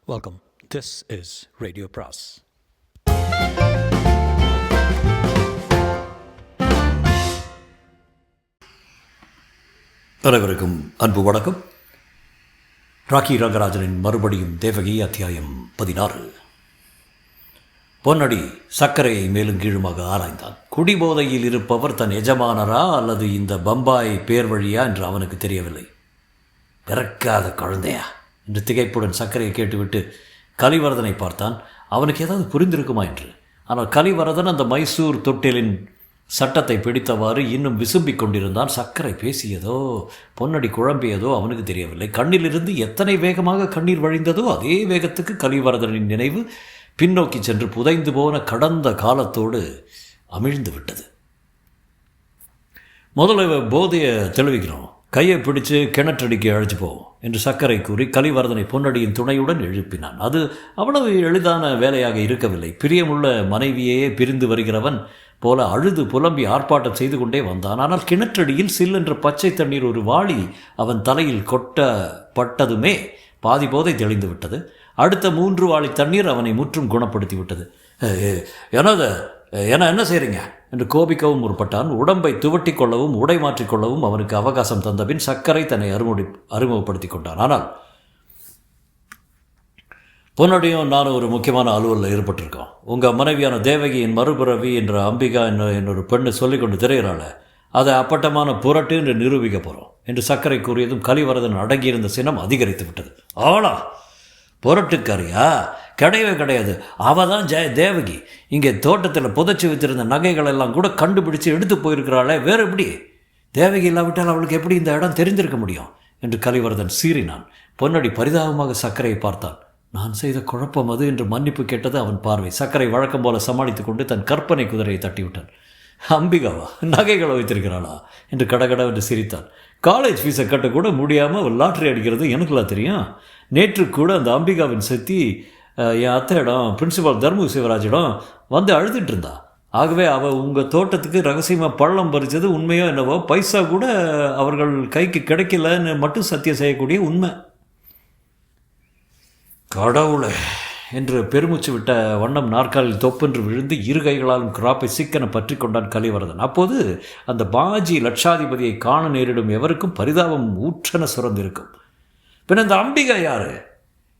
Welcome. This is Radio Pras. அனைவருக்கும் அன்பு வணக்கம். ராக்கி ரங்கராஜனின் மறுபடியும் தேவகி அத்தியாயம் 16. பொன்னடி சர்க்கரையை மேலும் கீழுமாக ஆராய்ந்தான். குடிபோதையில் இருப்பவர் தன் எஜமானரா அல்லது இந்த பம்பாய் பேர் வழியா என்று அவனுக்கு தெரியவில்லை. பிறக்காத குழந்தையா என்று திகைப்புடன் சர்க்கரையை கேட்டுவிட்டு கலிவரதனை பார்த்தான். அவனுக்கு ஏதாவது புரிந்திருக்குமா என்று. ஆனால் கலிவரதன் அந்த மைசூர் தொட்டிலின் சட்டத்தை பிடித்தவாறு இன்னும் விசும்பிக் கொண்டிருந்தான். சர்க்கரை பேசியதோ பொன்னடி குழம்பியதோ அவனுக்கு தெரியவில்லை. கண்ணிலிருந்து எத்தனை வேகமாக கண்ணீர் வழிந்ததோ அதே வேகத்துக்கு கலிவரதனின் நினைவு பின்னோக்கி சென்று புதைந்து போன கடந்த காலத்தோடு அமிழ்ந்து விட்டது. முதல்ல போதையை தெளிவிக்கிறோம், கையை பிடிச்சு கிணற்றடிக்கு அழைச்சி போவோம் என்று சர்க்கரை கூறி கலிவரதனை பொன்னடியின் துணையுடன் எழுப்பினான். அது அவ்வளவு எளிதான வேலையாக இருக்கவில்லை. பிரியமுள்ள மனைவியே பிரிந்து வருகிறவன் போல அழுது புலம்பி ஆர்ப்பாட்டம் செய்து கொண்டே வந்தான். ஆனால் கிணற்றடியில் சில்லென்ற பச்சை தண்ணீர் ஒரு வாளி அவன் தலையில் கொட்டப்பட்டதுமே பாதி போதை தெளிந்து விட்டது. அடுத்த 3 வாளி தண்ணீர் அவனை முற்றும் குணப்படுத்தி விட்டது. என்ன செய்கிறீங்க என்று கோபிக்கவும் முற்பட்டான். உடம்பை துவட்டி கொள்ளவும் உடை மாற்றிக்கொள்ளவும் அவனுக்கு அவகாசம் தந்தபின் சர்க்கரை தன்னை அறிமுகப்படுத்தி கொண்டான். ஆனால் பொன்னடியும் நானும் ஒரு முக்கியமான அலுவலில் ஈடுபட்டிருக்கோம். உங்கள் மனைவியான தேவகியின் மறுபிறவி என்ற அம்பிகா என்னொரு பெண்ணு சொல்லிக்கொண்டு திரையிறாள். அதை அப்பட்டமான புரட்டு என்று நிரூபிக்க போகிறோம் என்று சர்க்கரை கூறியதும் கலிவரதன் அடங்கியிருந்த சினம் அதிகரித்து விட்டது. ஆளா புரட்டுக்காரியா? கிடையவே கிடையாது. அவள் தான் தேவகி. இங்கே தோட்டத்தில் புதைச்சி வைத்திருந்த நகைகள் எல்லாம் கூட கண்டுபிடிச்சு எடுத்து போயிருக்கிறாளே, வேறு எப்படி? தேவகி இல்லாவிட்டால் அவளுக்கு எப்படி இந்த இடம் தெரிந்திருக்க முடியும் என்று கலிவரதன் சீறினான். பொன்னடி பரிதாபமாக சர்க்கரையை பார்த்தான். நான் செய்த குழப்பம் அது என்று மன்னிப்பு கேட்டது அவன் பார்வை. சர்க்கரை வழக்கம் போல சமாளித்து கொண்டு தன் கற்பனை குதிரையை தட்டிவிட்டான். அம்பிகாவா நகைகளை வைத்திருக்கிறாளா என்று கடகடவென்று சிரித்தான். காலேஜ் ஃபீஸை கட்ட கூட முடியாமல் அவள் லாட்ரி அடிக்கிறது எனக்குலாம் தெரியும். நேற்று கூட அந்த அம்பிகாவின் செத்தி என் அத்தையிடம் பிரின்சிபால் தர்மு சிவராஜிடம் வந்து அழுதுட்டு இருந்தா. ஆகவே அவள் உங்கள் தோட்டத்துக்கு ரகசியமாக பள்ளம் பறித்தது உண்மையோ என்னவோ, பைசா கூட அவர்கள் கைக்கு கிடைக்கலன்னு மட்டும் சத்தியம் செய்யக்கூடிய உண்மை. கடவுளே என்று பெருமூச்சு விட்ட வண்ணம் நாற்காலில் தொப்பென்று விழுந்து இரு கைகளாலும் கிராப்பை சிக்கன பற்றி கொண்டான் கலிவரதன். அப்போது அந்த பாஜி லட்சாதிபதியை காண நேரிடும் எவருக்கும் பரிதாபம் ஊற்றென சுரந்திருக்கும். பின் அந்த அம்பிகா யாரு?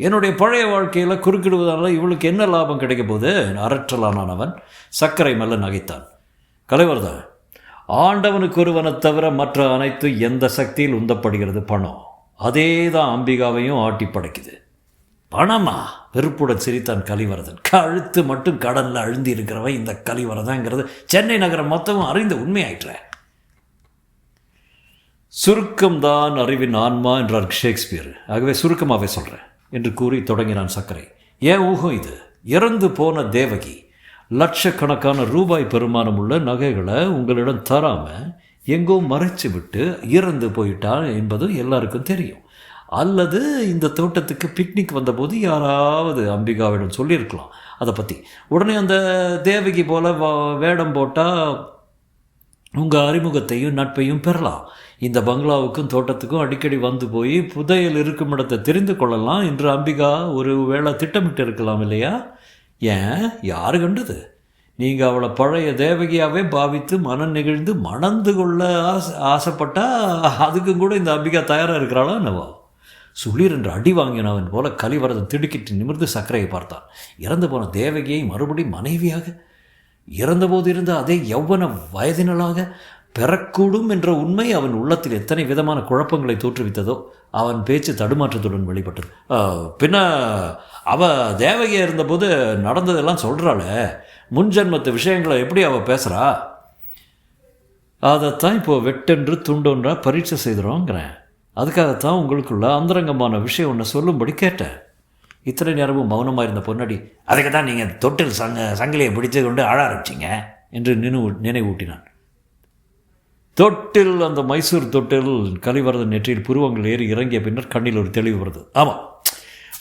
என்னுடைய பழைய வாழ்க்கையில் குறுக்கிடுவதால் இவளுக்கு என்ன லாபம் கிடைக்க போது? அரற்றலானான் அவன். சர்க்கரை மெல்ல நகைத்தான். கலைவரதன், ஆண்டவனுக்கு ஒருவனை தவிர மற்ற அனைத்து எந்த சக்தியில் உந்தப்படுகிறது? பணம். அதே தான் அம்பிகாவையும் ஆட்டி படைக்குது. பணமா? வெறுப்புடன் சிரித்தான் கலிவரதன். கழுத்து மட்டும் கடனில் அழுந்தி இருக்கிறவன் இந்த கலிவரதங்கிறது சென்னை நகரம் மொத்தமும் அறிந்த உண்மையாயிற்ற. சுருக்கம்தான் அறிவின் ஆன்மா என்றார் ஷேக்ஸ்பியர். ஆகவே சுருக்கமாகவே சொல்கிறேன் என்று கூறி தொடங்கினான் சர்க்கரை. ஏன் ஊகம் இது? இறந்து போன தேவகி லட்சக்கணக்கான ரூபாய் பெருமானம் உள்ள நகைகளை உங்களிடம் தராமல் எங்கோ மறைச்சு விட்டு இறந்து போயிட்டான் என்பது எல்லாருக்கும் தெரியும். அல்லது இந்த தோட்டத்துக்கு பிக்னிக் வந்தபோது யாராவது அம்பிகாவிடம் சொல்லியிருக்கலாம் அதை பற்றி. உடனே அந்த தேவகி போல் வேடம் போட்டால் உங்கள் அறிமுகத்தையும் நட்பையும் பெறலாம். இந்த பங்களாவுக்கும் தோட்டத்துக்கும் அடிக்கடி வந்து போய் புதையல் இருக்கும் இடத்தை தெரிந்து கொள்ளலாம் என்று அம்பிகா ஒரு வேளை திட்டமிட்டு இருக்கலாம் இல்லையா? ஏன், யாரு கண்டது? நீங்கள் அவளை பழைய தேவகியாவே பாவித்து மனம் நெகிழ்ந்து மணந்து கொள்ள ஆசைப்பட்டால் அதுக்கும் கூட இந்த அம்பிகா தயாராக இருக்கிறாளா என்னவோ? சுளீர் என்று அடி வாங்கினவன் போல கலிவரதன் திடுக்கிட்டு நிமிர்ந்து சர்க்கரையை பார்த்தான். இறந்து போன தேவகியை மறுபடியும் மனைவியாக, இறந்தபோது இருந்த அதே யௌவன வயதினளாக பெறக்கூடும் என்ற உண்மை அவன் உள்ளத்தில் எத்தனை விதமான குழப்பங்களை தோற்றுவித்ததோ. அவன் பேச்சு தடுமாற்றத்துடன் வெளிப்பட்டது. பின்ன அவள் தேவகியாக இருந்தபோது நடந்ததெல்லாம் சொல்கிறாள, முன்ஜன்மத்து விஷயங்களை எப்படி அவள் பேசுகிறா? அதைத்தான் இப்போது வெட்டென்று துண்டொன்றா பரீட்சை செய்கிறோங்கிறேன். அதுக்காகத்தான் உங்களுக்குள்ள அந்தரங்கமான விஷயம் ஒன்று சொல்லும்படி கேட்டேன். இத்தனை நேரமும் மௌனமாக இருந்த பொன்னடி, அதுக்கு தான் நீங்கள் தொட்டில் சங்கிலியை பிடித்து கொண்டு ஆழ ஆரம்பிச்சிங்க என்று நினைவூட்டினான். தொட்டில், அந்த மைசூர் தொட்டில். கலிவரதன் நெற்றியில் புருவங்கள் ஏறி இறங்கிய பின்னர் கண்ணில் ஒரு தெளிவு வருது. ஆமாம்,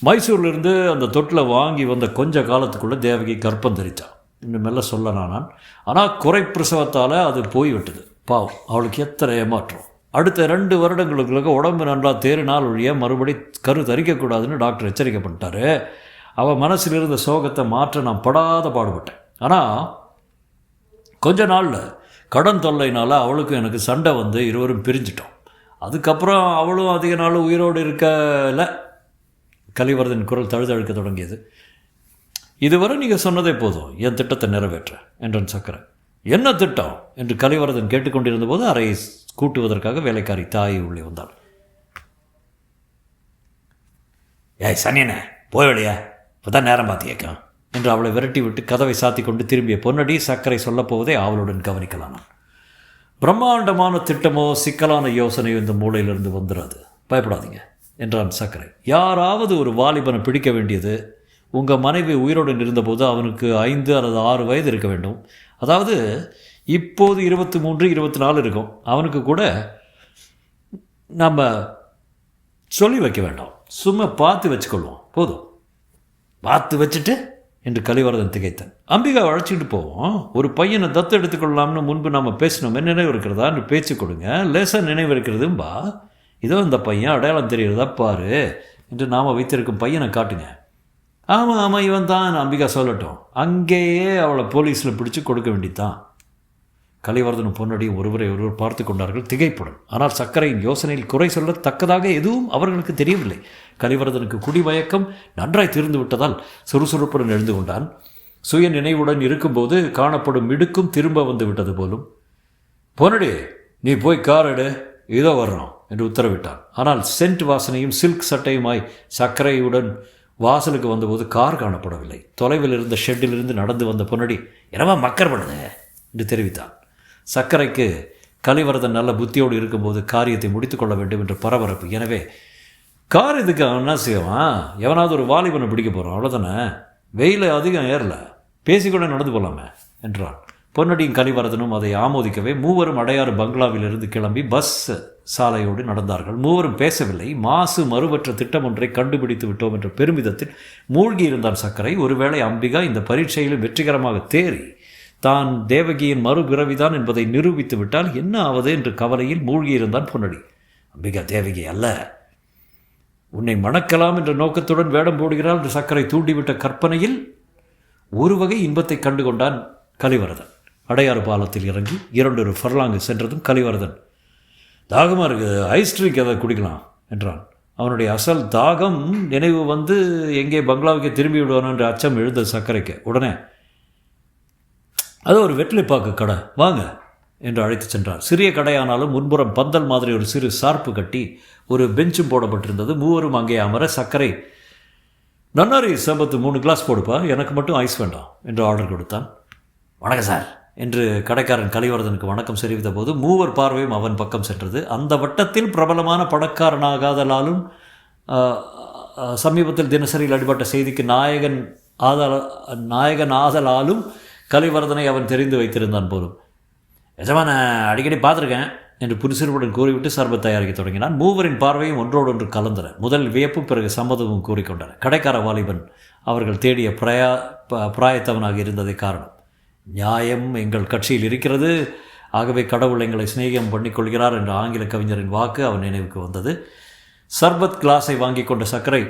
மைசூர்லேருந்து அந்த தொட்டிலை வாங்கி வந்த கொஞ்ச காலத்துக்குள்ளே தேவகி கர்ப்பம் தரித்தான் என்று மெல்ல சொல்ல நான். ஆனால் குறை பிரசவத்தால் அது போய்விட்டது. பாவம், அவளுக்கு எத்தனை ஏமாற்றம். அடுத்த 2 வருடங்களுக்குள்ள உடம்பு நல்லா தேறினால் ஒழிய மறுபடி கரு தரிக்கக்கூடாதுன்னு டாக்டர் எச்சரிக்கப்பட்டார். அவள் மனசில் இருந்த சோகத்தை மாற்ற நான் படாத பாடுபட்டேன். ஆனால் கொஞ்ச நாளில் கடன் தொல்லைனால் அவளுக்கும் எனக்கு சண்டை வந்து இருவரும் பிரிஞ்சிட்டோம். அதுக்கப்புறம் அவளும் அதிக நாள் உயிரோடு இருக்கல. கலிவர்தன் குரல் தழுதழுக்க தொடங்கியது. இதுவரை நீங்கள் சொன்னதே போதும், என் திட்டத்தை நிறைவேற்ற என்றான் சக்கரை. என்ன திட்டம் என்று கலிவர்தன் கேட்டுக்கொண்டிருந்த போது அறையை கூட்டுவதற்காக வேலைக்காரி தாய் உள்ளே வந்தாள். ஏய் சனியனே, போய் வழியா, இப்போதான் நேரம் பார்த்தியேக்கான் என்று அவளை விரட்டி விட்டு கதவை சாத்தி கொண்டு திரும்பிய பொன்னடி சக்கரை சொல்லப்போவதை அவளுடன் கவனிக்கலானான். பிரம்மாண்டமான திட்டமோ சிக்கலான யோசனையோ இந்த மூளையிலிருந்து வந்துடாது, பயப்படாதீங்க என்றான் சக்கரை. யாராவது ஒரு வாலிபனை பிடிக்க வேண்டியது. உங்கள் மனைவி உயிரோடு இருந்தபோது அவனுக்கு 5 அல்லது 6 வயது இருக்க வேண்டும். அதாவது இப்போது 23, 24 இருக்கும். அவனுக்கு கூட நம்ம சொல்லி வைக்க வேண்டாம், சும்மா பார்த்து வச்சுக்கொள்வோம், போதும். பார்த்து வச்சுட்டு என்று கலிவர்தன் திகைத்தான். அம்பிகா அழைச்சிட்டு போவோம். ஒரு பையனை தத்து எடுத்துக்கொள்ளலாம்னு முன்பு நாம் பேசினோமே, நினைவு இருக்கிறதா என்று பேச்சு கொடுங்க. லேசாக நினைவு இருக்கிறதும்பா. இதோ இந்த பையன் அடையாளம் தெரிகிறதா பாரு என்று நாம் வைத்திருக்கும் பையனை காட்டுங்க. ஆமாம் இவன் தான் அம்பிகா சொல்லட்டும். அங்கேயே அவளை போலீஸில் பிடிச்சி கொடுக்க வேண்டித்தான். கலிவர்தனும் பொன்னடியும் ஒருவரை ஒருவர் பார்த்து கொண்டார்கள் திகைப்புடன். ஆனால் சக்கரையின் யோசனையில் குறை சொல்லத்தக்கதாக எதுவும் அவர்களுக்கு தெரியவில்லை. கலிவர்தனுக்கு குடிமயக்கம் நன்றாய் தீர்ந்து விட்டதால் சுறுசுறுப்புடன் எழுந்து கொண்டான். சுய நினைவுடன் இருக்கும்போது காணப்படும் மிடுக்கும் திரும்ப வந்து விட்டது போலும். பொன்னடி, நீ போய் கார் எடு, இதோ வர்றோம் என்று உத்தரவிட்டான். ஆனால் சென்ட் வாசனையும் சில்க் சட்டையுமாய் சக்கரையுடன் வாசலுக்கு வந்தபோது கார் காணப்படவில்லை. தொலைவில் இருந்த ஷெட்டிலிருந்து நடந்து வந்த பொன்னடி, என்னவா மக்கர் பண்ணுது என்று தெரிவித்தான். சக்கரைக்கு கலிவர்தன் நல்ல புத்தியோடு இருக்கும்போது காரியத்தை முடித்து கொள்ள வேண்டும் என்ற பரபரப்பு. எனவே கார் இதுக்கு என்ன செய்வான், எவனாவது ஒரு வாலிபனை பிடிக்க போகிறான், அவ்வளோதானே. வெயில் அதிகம் ஏறல, பேசிக்கொள்ள நடந்து போகலாமே என்றான். பொன்னடியும் கலிவர்தனும் அதை ஆமோதிக்கவே மூவரும் அடையாறு பங்களாவிலிருந்து கிளம்பி பஸ் சாலையோடு நடந்தார்கள். மூவரும் பேசவில்லை. மாசு மறுபற்ற திட்டம் ஒன்றை கண்டுபிடித்து விட்டோம் என்ற பெருமிதத்தில் மூழ்கி இருந்தான் சக்கரை. ஒருவேளை அம்பிகா இந்த பரீட்சையிலும் வெற்றிகரமாக தேறி தான் தேவகியின் மறுபிறவிதான் என்பதை நிரூபித்து விட்டால் என்ன ஆவது என்று கவலையில் மூழ்கியிருந்தான் பொன்னடி. அம்பிகா தேவகி அல்ல, உன்னை மணக்கலாம் என்ற நோக்கத்துடன் வேடம் போடுகிறாள் என்று சக்கரை தூண்டிவிட்ட கற்பனையில் ஒரு வகை இன்பத்தை கண்டு கொண்டான் கலிவர்தன். அடையாறு பாலத்தில் இறங்கி 2 ஃபர்லாங்கு சென்றதும் கலிவர்தன், தாகமாக இருக்குது, ஐஸ் ட்ரிங்க் எதை குடிக்கலாம் என்றான். அவனுடைய அசல் தாகம் நினைவு வந்து எங்கே பங்களாவுக்கே திரும்பி விடுவானோ என்ற அச்சம் எழுந்த சக்கரைக்கு. உடனே அது ஒரு வெற்றிலைப்பாக்கு கடை, வாங்க என்று அழைத்து சென்றார். சிறிய கடையானாலும் முன்புறம் பந்தல் மாதிரி ஒரு சிறு சார்பு கட்டி ஒரு பெஞ்சும் போடப்பட்டிருந்தது. மூவரும் அங்கே அமர சக்கரை, நன்னாரி சம்பத்து 3 கிளாஸ் போடுப்பா, எனக்கு மட்டும் ஐஸ் வேண்டாம் என்று ஆர்டர் கொடுத்தான். வணக்கம் சார் என்று கடைக்காரன் கலிவர்தனுக்கு வணக்கம் தெரிவித்த போது மூவர் பார்வையும் அவன் பக்கம் சென்றது. அந்த வட்டத்தில் பிரபலமான பணக்காரனாகாதலாலும் சமீபத்தில் தினசரியில் அடிபட்ட செய்திக்கு நாயகன் ஆதலாலும் கலிவர்தனை அவன் தெரிந்து வைத்திருந்தான் போலும். எஜமான அடிக்கடி பார்த்துருக்கேன் என்று புரிசிறுவுடன் கூறிவிட்டு சர்பத் தயாரிக்க தொடங்கினான். மூவரின் பார்வையும் ஒன்றோடொன்று கலந்தன. முதல் வியப்பும் பிறகு சம்மதமும் கூறிக்கொண்டன. கடைக்கார வாலிபன் அவர்கள் தேடிய பிராயத்தவனாக இருந்ததை காரணம். நியாயம் எங்கள் கட்சியில் இருக்கிறது, ஆகவே கடவுள் எங்களை சிநேகம் பண்ணிக்கொள்கிறார் என்ற ஆங்கில கவிஞரின் வாக்கு அவன் நினைவுக்கு வந்தது. சர்பத் கிளாஸை வாங்கி கொண்ட சக்கரை,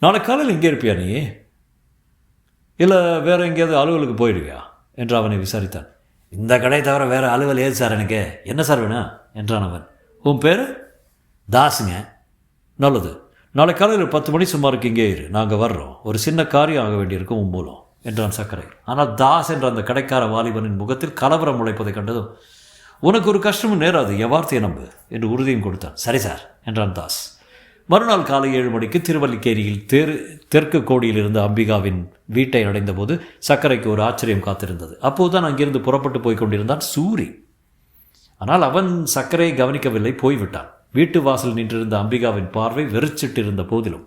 நாளை காலையில் இங்கே இருப்பியா நீ, இல்லை வேறு எங்கேயாவது அலுவலுக்கு போயிடுவியா என்று அவனை விசாரித்தான். இந்த கடை தவிர வேறு அலுவல் ஏது சார் எனக்கு, என்ன சார் வேணும் என்றான் அவன். உன் பேர்? தாஸுங்க. நல்லது, நாளை காலையில் 10 மணி சுமாருக்கு இங்கே இரு, நாங்கள் வர்றோம், ஒரு சின்ன காரியம் ஆக வேண்டியிருக்கும் உன் மூலம் என்றான் சக்கரை. ஆனால் தாஸ் என்ற அந்த கடைக்கார வாலிபனின் முகத்தில் கலவரம் முளைப்பதை கண்டதும், உனக்கு ஒரு கஷ்டமும் நேராது, என் வார்த்தையை நம்பு என்று உறுதியும் கொடுத்தான். சரி சார் என்றான் தாஸ். மறுநாள் காலை 7 மணிக்கு திருவல்லிக்கேரியில் தெற்கு கோடியில் இருந்த அம்பிகாவின் வீட்டை அடைந்தபோது சக்கரைக்கு ஒரு ஆச்சரியம் காத்திருந்தது. அப்போதுதான் அங்கிருந்து புறப்பட்டு போய் கொண்டிருந்தான் சூரி. ஆனால் அவன் சக்கரையை கவனிக்கவில்லை, போய்விட்டான். வீட்டு வாசல் நின்றிருந்த அம்பிகாவின் பார்வை வெறிச்சிட்டிருந்த போதிலும்,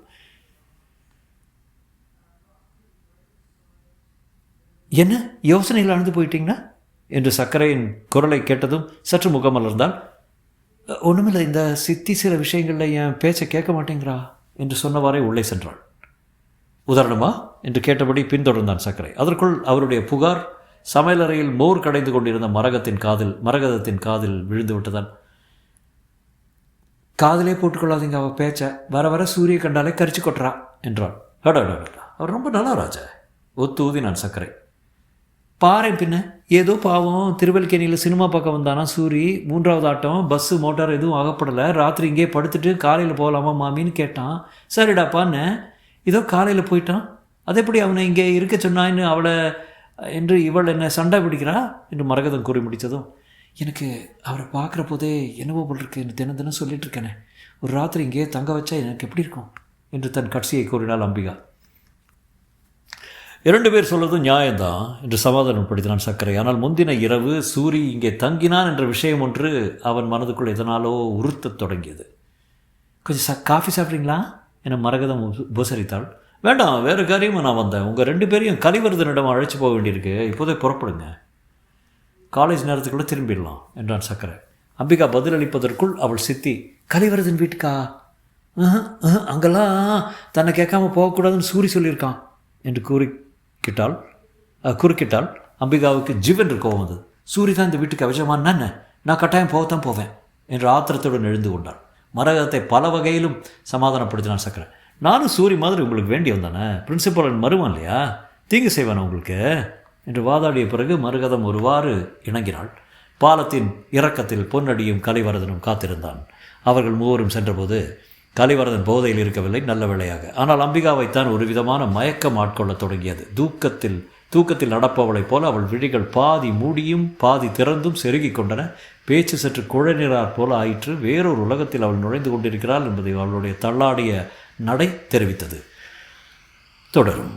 என்ன யோசனையில் அழுந்து போயிட்டீங்கன்னா என்று சக்கரையின் குரலை கேட்டதும் சற்று முகமலர்ந்தால், ஒன்றுமில்லை, இந்த சித்தி சில விஷயங்களில் என் பேச்சை கேட்க மாட்டேங்கிறா என்று சொன்னவாறே உள்ளே சென்றாள். உதாரணமா என்று கேட்டபடி பின்தொடர்ந்தான் சக்கரை. அதற்குள் அவருடைய புகார் சமையலறையில் மோர் கடைந்து கொண்டிருந்த மரகதத்தின் காதில் விழுந்து விட்டதான். காதலே போட்டுக்கொள்ளாதீங்க அவள் பேச்ச, வர வர சூரிய கண்டாலே கரிச்சு கொட்டுறா என்றாள். அடடா, அவர் ரொம்ப நல்லா ராஜா. ஒத்து ஊதி நான் சர்க்கரை. பாரு பின்ன, ஏதோ பாவம் திருவல்லிக்கேணியில் சினிமா பார்க்க வந்தானா சூரி. 3வது ஆட்டம், பஸ்ஸு மோட்டார் எதுவும் ஆகப்படலை. ராத்திரி இங்கே படுத்துட்டு காலையில் போகலாமா மாமின்னு கேட்டான். சரிடாப்பான்னு ஏதோ காலையில் போயிட்டான். அது எப்படி அவனை இங்கே இருக்க சொன்னான்னு அவளை என்று இவள் என்ன சண்டை பிடிக்கிறா என்று மரகதம் கூறி முடித்ததும், எனக்கு அவரை பார்க்குற போதே என்னவோ போல் இருக்கு என்று தினம் சொல்லிட்டு இருக்கேனே, ஒரு ராத்திரி இங்கே தங்க வச்சா எனக்கு எப்படி இருக்கும் என்று தன் கட்சியை கூறினாள் அம்பிகா. 2 பேர் சொல்வதும் நியாயம்தான் என்று சமாதானப்படுத்தினான் சர்க்கரை. ஆனால் முந்தின இரவு சூரி இங்கே தங்கினான் என்ற விஷயம் ஒன்று அவன் மனதுக்குள் எதனாலோ உறுத்தத் தொடங்கியது. கொஞ்சம் காஃபி சாப்பிட்றீங்களா என மரகதம் உபசரித்தாள். வேண்டாம், வேறு காரியமாக நான் வந்தேன். உங்கள் 2 பேரையும் கலிவர்தனிடம் அழைச்சி போக வேண்டியிருக்கு. இப்போதே புறப்படுங்க, காலேஜ் நேரத்துக்குள்ளே திரும்பிடலாம் என்றான் சர்க்கரை. அம்பிகா பதிலளிப்பதற்குள் அவள் சித்தி, கலிவர்தன் வீட்டுக்கா? அங்கெல்லாம் தன்னை கேட்காம போகக்கூடாதுன்னு சூரி சொல்லியிருக்கான் என்று குறுக்கிட்டாள். அம்பிகாவுக்கு ஜிவென்று கோவம் வந்தது. சூரி தான் இந்த வீட்டுக்கு அவசியமான, நான் கட்டாயம் போகத்தான் போவேன் என்று ஆத்திரத்துடன் எழுந்து கொண்டாள். மரகதத்தை பல வகையிலும் சமாதானப்படுத்தினான் சக்கரை. நானும் சூரி மாதிரி உங்களுக்கு வேண்டி வந்தானே, பிரின்சிபல் மருவான் இல்லையா, தீங்கு செய்வானே உங்களுக்கு என்று வாதாடிய பிறகு மரகதம் ஒருவாறு இணங்கினாள். பாலத்தின் இறக்கத்தில் பொன்னடியும் கலிவரதனும் காத்திருந்தான். அவர்கள் மூவரும் சென்றபோது கலிவரதன் போதையில் இருக்கவில்லை, நல்ல வேளையாக. ஆனால் அம்பிகாவைத்தான் ஒரு விதமான மயக்கம் ஆட்கொள்ளத் தொடங்கியது. தூக்கத்தில் நடப்பவளைப் போல அவள் விழிகள் பாதி மூடியும் பாதி திறந்தும் செருகிக் கொண்டன. பேச்சு சற்று குழநிறாற் போல ஆயிற்று. வேறொரு உலகத்தில் அவள் நுழைந்து கொண்டிருக்கிறாள் என்பதை அவளுடைய தள்ளாடிய நடை தெரிவித்தது. தொடரும்.